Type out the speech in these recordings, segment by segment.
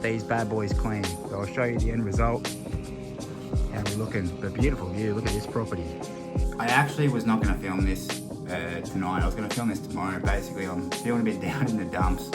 these bad boys clean. So I'll show you the end result. And we're looking, the beautiful view, look at this property. I actually was not going to film this tonight. I was going to film this tomorrow. Basically, I'm feeling a bit down in the dumps.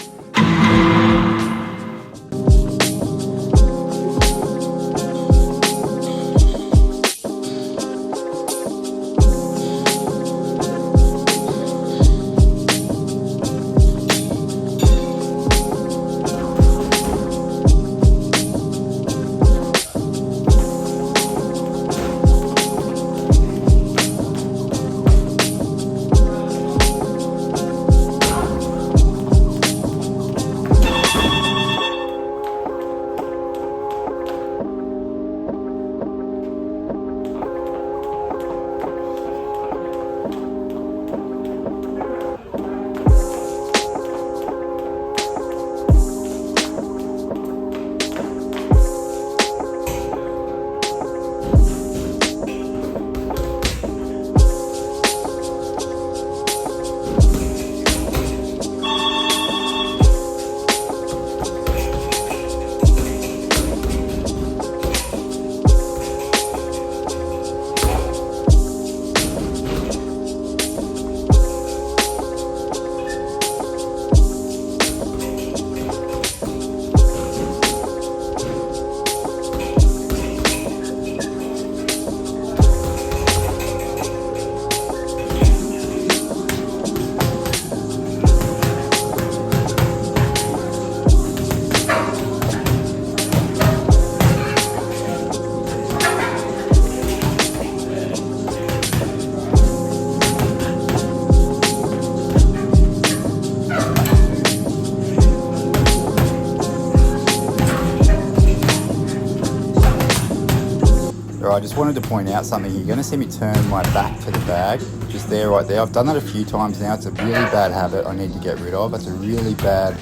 I just wanted to point out something. You're going to see me turn my back to the bag, just there, right there. I've done that a few times now. It's a really bad habit I need to get rid of. It's a really bad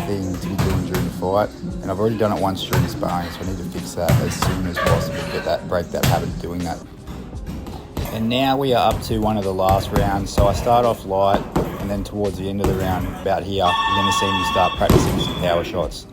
thing to be doing during the fight, and I've already done it once during sparring, so I need to fix that as soon as possible, break that habit of doing that. And now we are up to one of the last rounds. So I start off light, and then towards the end of the round, about here, you're going to see me start practicing some power shots.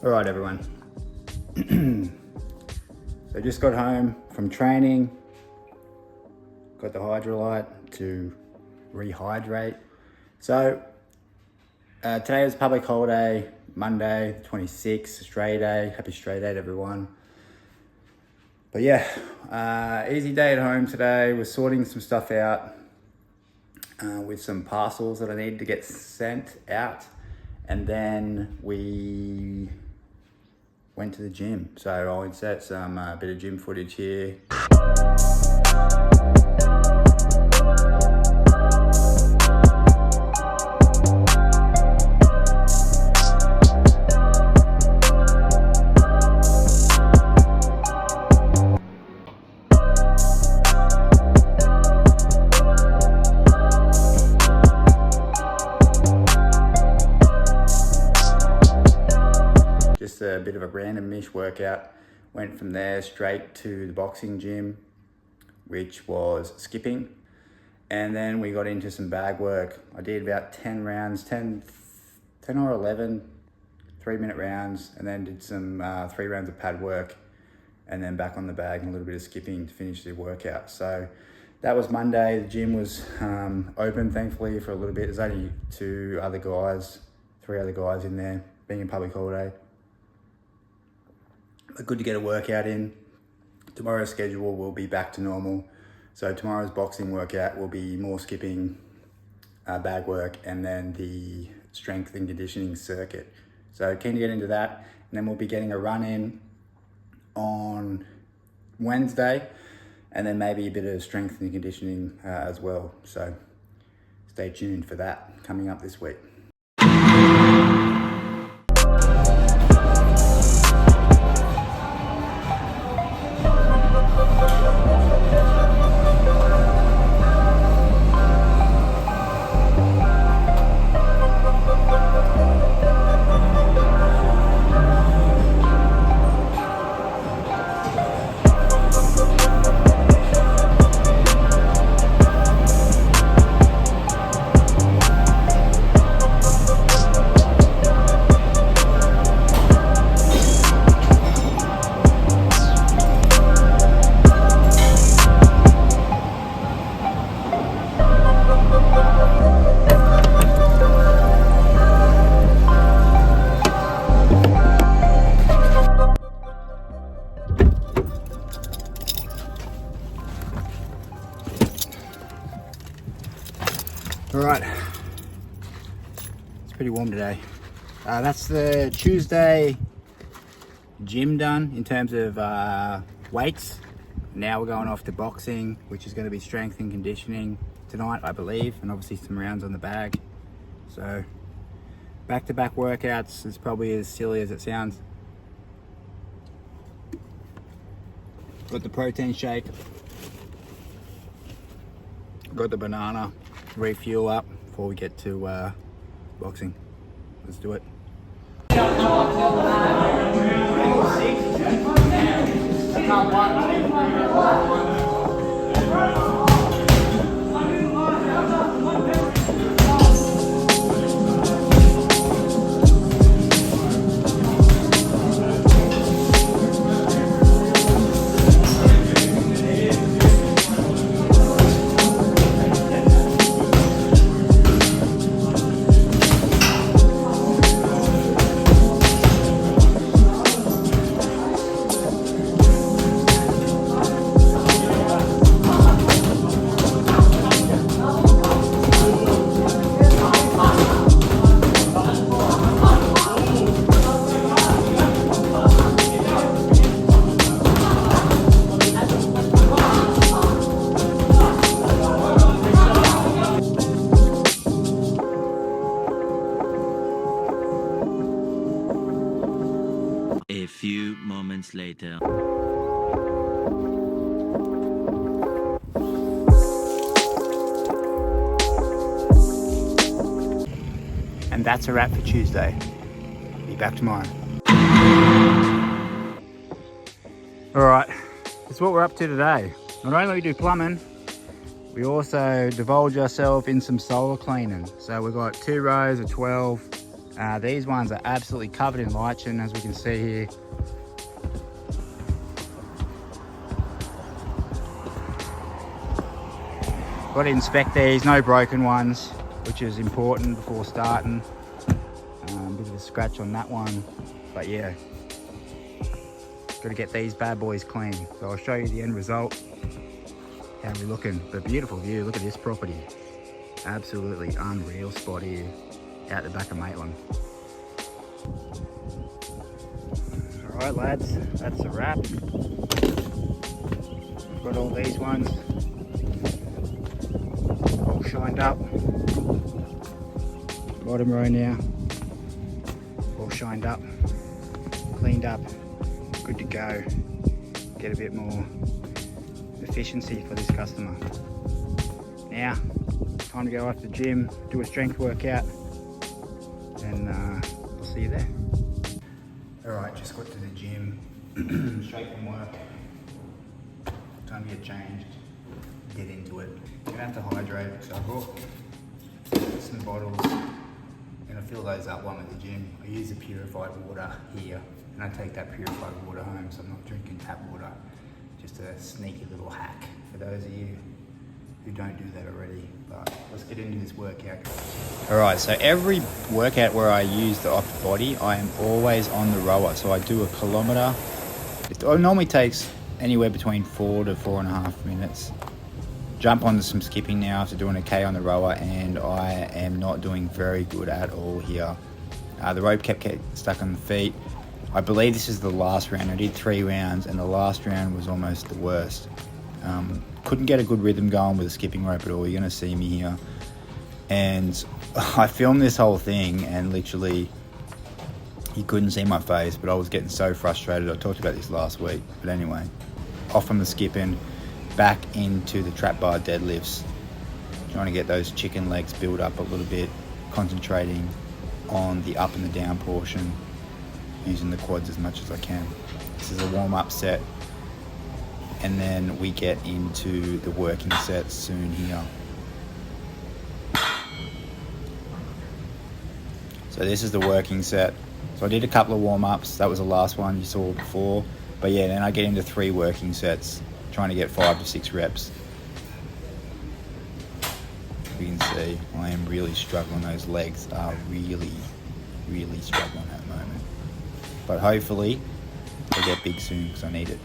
Alright everyone, so I just got home from training, got the hydrolyte to rehydrate. So today is public holiday, Monday, 26th, Australia Day. Happy Australia Day to everyone. But yeah, easy day at home today. We're sorting some stuff out with some parcels that I need to get sent out. And then we went to the gym. So I'll insert some bit of gym footage here. Just a bit of a random-ish workout. Went from there straight to the boxing gym, which was skipping. And then we got into some bag work. I did about 10 rounds, 10 or 11 3-minute rounds, and then did some 3 rounds of pad work, and then back on the bag and a little bit of skipping to finish the workout. So that was Monday. The gym was open, thankfully, for a little bit. There's only 2 other guys 3 other guys in there, being a public holiday. But good to get a workout in. Tomorrow's schedule will be back to normal. So tomorrow's boxing workout will be more skipping, bag work, and then the strength and conditioning circuit. So keen to get into that. And then we'll be getting a run in on Wednesday, and then maybe a bit of strength and conditioning as well. So stay tuned for that coming up this week. All right, it's pretty warm today. That's the Tuesday gym done in terms of weights. Now we're going off to boxing, which is going to be strength and conditioning tonight, I believe, and obviously some rounds on the bag. So back-to-back workouts is probably as silly as it sounds. Got the protein shake, got the banana, refuel up before we get to boxing. Let's do it. A few moments later. And that's a wrap for Tuesday. Be back tomorrow. All right, that's what we're up to today. Not only we do plumbing, we also divulge ourselves in some solar cleaning. So we've got 2 rows of 12. These ones are absolutely covered in lichen, as we can see here. Got to inspect these, no broken ones, which is important before starting. Bit of a scratch on that one, but yeah, got to get these bad boys clean. So I'll show you the end result, how we're looking. But beautiful view, look at this property. Absolutely unreal spot here, out the back of Maitland. All right lads, that's a wrap. Got all these ones all shined up. Bottom row now, all shined up, cleaned up, good to go. Get a bit more efficiency for this customer. Now, time to go off to the gym, do a strength workout, and I'll see you there. All right, just got to the gym, straight from work. Time to get changed, get into it. You're gonna have to hydrate, so I brought some bottles, and I fill those up while I'm at the gym. I use the purified water here, and I take that purified water home, so I'm not drinking tap water. Just a sneaky little hack for those of you who don't do that already. But let's get into this workout. All right, so every workout where I use the upper body, I am always on the rower. So I do a kilometer. It normally takes anywhere between 4 to 4.5 minutes. Jump onto some skipping now after doing a K on the rower, and I am not doing very good at all here. The rope kept stuck on the feet. I believe this is the last round. I did 3 rounds, and the last round was almost the worst. Couldn't get a good rhythm going with the skipping rope at all. You're gonna see me here. And I filmed this whole thing, and literally you couldn't see my face, but I was getting so frustrated. I talked about this last week, but anyway, off from the skipping, back into the trap bar deadlifts, trying to get those chicken legs built up a little bit, concentrating on the up and the down portion, using the quads as much as I can. This is a warm-up set, and then we get into the working sets soon here. So this is the working set. So I did a couple of warm-ups. That was the last one you saw before. But yeah, then I get into 3 working sets, trying to get 5 to 6 reps. You can see I am really struggling. Those legs are really struggling at the moment. But hopefully they get big soon because I need it.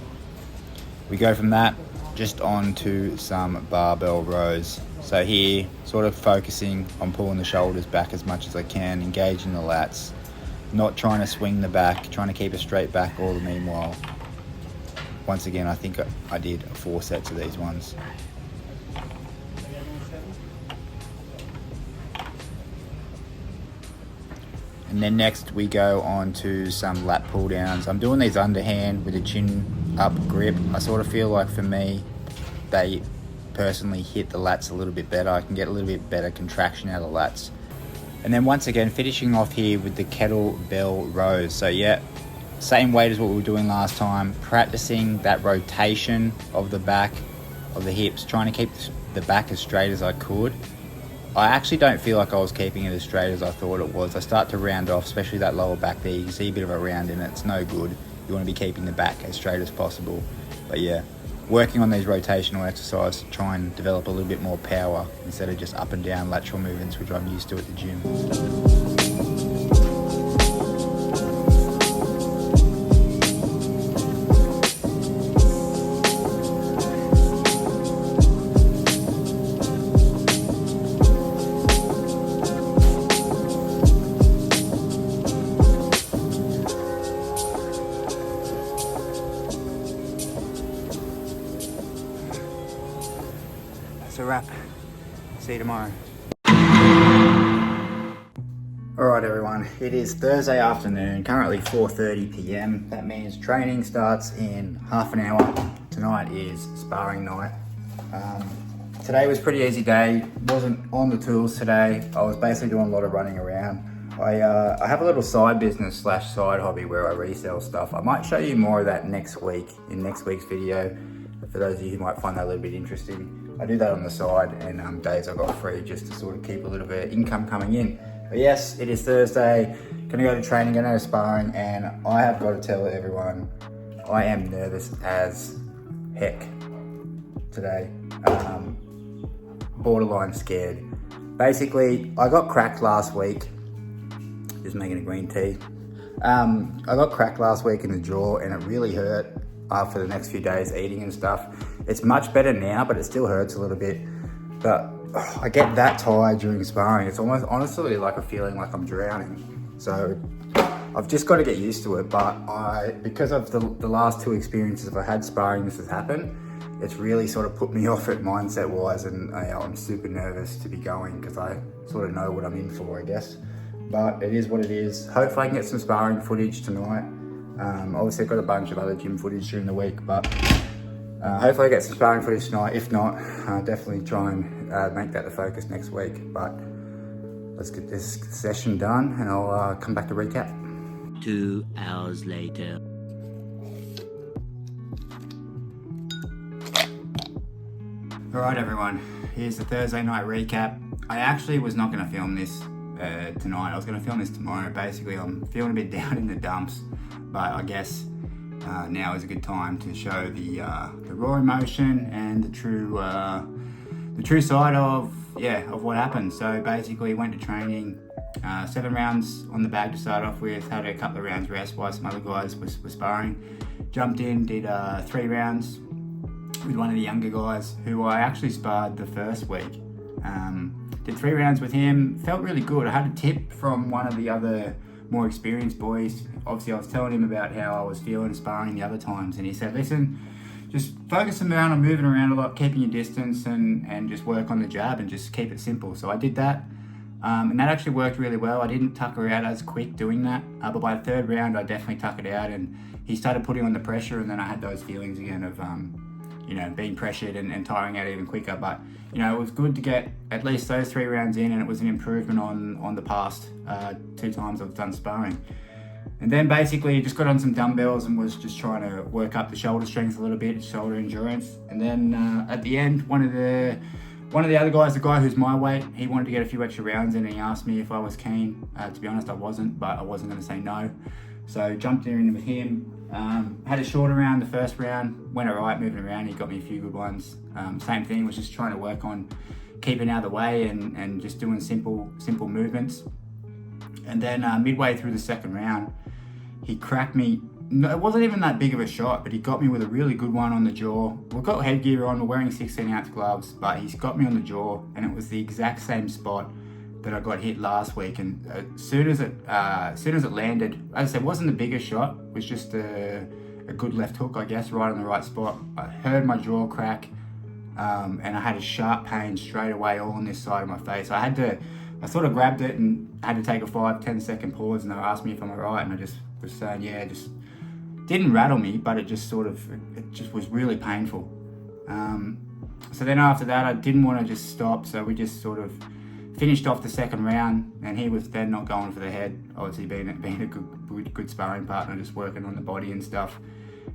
We go from that just on to some barbell rows. So here, sort of focusing on pulling the shoulders back as much as I can, engaging the lats, not trying to swing the back, trying to keep a straight back all the meanwhile. Once again, I think I did 4 sets of these ones. And then next we go on to some lat pull downs. I'm doing these underhand with a chin up grip. I sort of feel like for me, they personally hit the lats a little bit better. I can get a little bit better contraction out of the lats. And then once again, finishing off here with the kettlebell rows. So yeah, same weight as what we were doing last time, practicing that rotation of the back, of the hips, trying to keep the back as straight as I could. I actually don't feel like I was keeping it as straight as I thought it was. I start to round off, especially that lower back there. You can see a bit of a round in it. It's no good. You want to be keeping the back as straight as possible. But yeah, working on these rotational exercises to try and develop a little bit more power instead of just up and down lateral movements, which I'm used to at the gym. That's a wrap. See you tomorrow. Alright everyone, it is Thursday afternoon, currently 4:30 PM. That means training starts in half an hour. Tonight is sparring night. Today was a pretty easy day. Wasn't on the tools today. I was basically doing a lot of running around. I have a little side business / side hobby where I resell stuff. I might show you more of that next week, in next week's video. For those of you who might find that a little bit interesting. I do that on the side, and days I got free just to sort of keep a little bit of income coming in. But yes, it is Thursday, gonna go to training, gonna go to sparring, and I have got to tell everyone, I am nervous as heck today. Borderline scared. Basically, I got cracked last week, just making a green tea. I got cracked last week in the jaw, and it really hurt for the next few days eating and stuff. It's much better now, but it still hurts a little bit. But I get that tired during sparring. It's almost honestly like a feeling like I'm drowning. So I've just got to get used to it. But because of the last 2 experiences I've had sparring, this has happened. It's really sort of put me off it mindset wise, and I'm super nervous to be going because I sort of know what I'm in for, I guess. But it is what it is. Hopefully I can get some sparring footage tonight. Obviously I've got a bunch of other gym footage during the week, but hopefully I get some sparring footage tonight. If not, definitely try and make that the focus next week. But let's get this session done and I'll come back to recap. 2 hours later. All right everyone, here's the Thursday night recap. I actually was not gonna film this tonight. I was gonna film this tomorrow. Basically, I'm feeling a bit down in the dumps, but I guess now is a good time to show the raw emotion and the the true side of what happened. So basically went to training, 7 rounds on the bag to start off with, had a couple of rounds rest while some other guys were sparring. Jumped in, did 3 rounds with one of the younger guys who I actually sparred the first week. Did 3 rounds with him, felt really good. I had a tip from one of the other more experienced boys. Obviously I was telling him about how I was feeling sparring the other times, and he said, listen, just focus around on moving around a lot, keeping your distance, and just work on the jab and just keep it simple. So I did that, and that actually worked really well. I didn't tuck her out as quick doing that, but by the 3rd round I definitely tuck it out, and he started putting on the pressure, and then I had those feelings again of being pressured and tiring out even quicker. But it was good to get at least those 3 rounds in, and it was an improvement on the past 2 times I've done sparring. And then basically just got on some dumbbells and was just trying to work up the shoulder strength a little bit, shoulder endurance. And then at the end, one of the other guys, the guy who's my weight, he wanted to get a few extra rounds in, and he asked me if I was keen. To be honest, I wasn't, but I wasn't going to say no. So jumped in with him, had a shorter round the first round, went alright moving around, he got me a few good ones. Same thing, was just trying to work on keeping out of the way and just doing simple movements. And then midway through the 2nd round, he cracked me. No, it wasn't even that big of a shot, but he got me with a really good one on the jaw. We've got headgear on, we're wearing 16-ounce gloves, but he's got me on the jaw, and it was the exact same spot that I got hit last week. And as soon as it landed, as I said, it wasn't the biggest shot, it was just a good left hook, I guess, right on the right spot. I heard my jaw crack, and I had a sharp pain straight away all on this side of my face. I sort of grabbed it and had to take a 5-10 second pause, and they asked me if I'm alright, and I just was saying, yeah, just didn't rattle me, but it just was really painful. So then after that, I didn't want to just stop, so we just sort of finished off the 2nd round, and he was then not going for the head, obviously being a good sparring partner, just working on the body and stuff.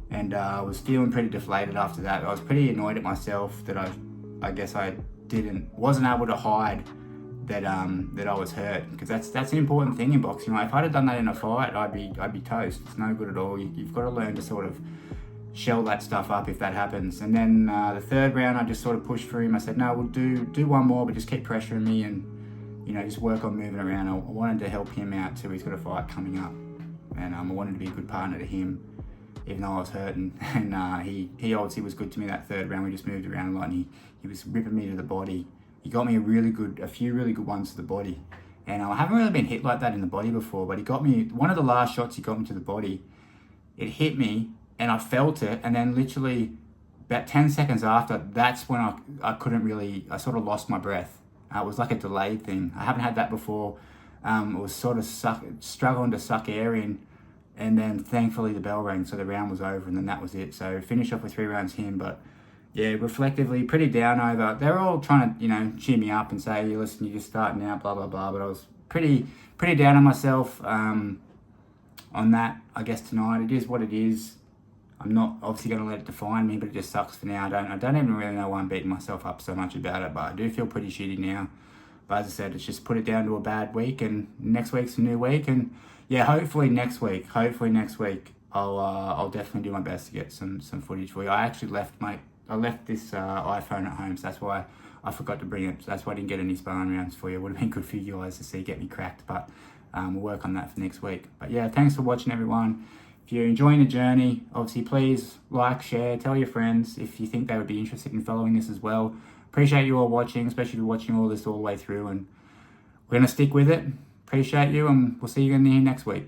And I was feeling pretty deflated after that. I was pretty annoyed at myself that I guess I wasn't able to hide that I was hurt, because that's an important thing in boxing. If I'd have done that in a fight, I'd be toast. It's no good at all. You've got to learn to sort of shell that stuff up if that happens. And then the 3rd round, I just sort of pushed through him. I said, no, we'll do one more, but just keep pressuring me and just work on moving around. I wanted to help him out too. He's got a fight coming up, and I wanted to be a good partner to him, even though I was hurting. And he obviously was good to me that 3rd round. We just moved around a lot, and he was ripping me to the body. He got me a few really good ones to the body, and I haven't really been hit like that in the body before. But he got me, one of the last shots he got me to the body, it hit me and I felt it, and then literally about 10 seconds after, that's when I sort of lost my breath. It was like a delayed thing. I haven't had that before. It was sort of struggling to suck air in, and then thankfully the bell rang, so the round was over, and then that was it. So finished off with 3 rounds him, but yeah, reflectively, pretty down over. They were all trying to, cheer me up and say, listen, you're just starting out, blah, blah, blah. But I was pretty down on myself on that, I guess, tonight. It is what it is. I'm not obviously going to let it define me, but it just sucks for now. I don't even really know why I'm beating myself up so much about it, but I do feel pretty shitty now. But as I said, it's just put it down to a bad week, and next week's a new week. And yeah, hopefully next week, I'll definitely do my best to get some footage for you. I actually left this iPhone at home, so that's why I forgot to bring it. So that's why I didn't get any sparring rounds for you. It would have been good for you guys to see, get me cracked, but we'll work on that for next week. But yeah, thanks for watching, everyone. If you're enjoying the journey, obviously please like, share, tell your friends if you think they would be interested in following this as well. Appreciate you all watching, especially if you're watching all this all the way through, and we're going to stick with it. Appreciate you, and we'll see you again here next week.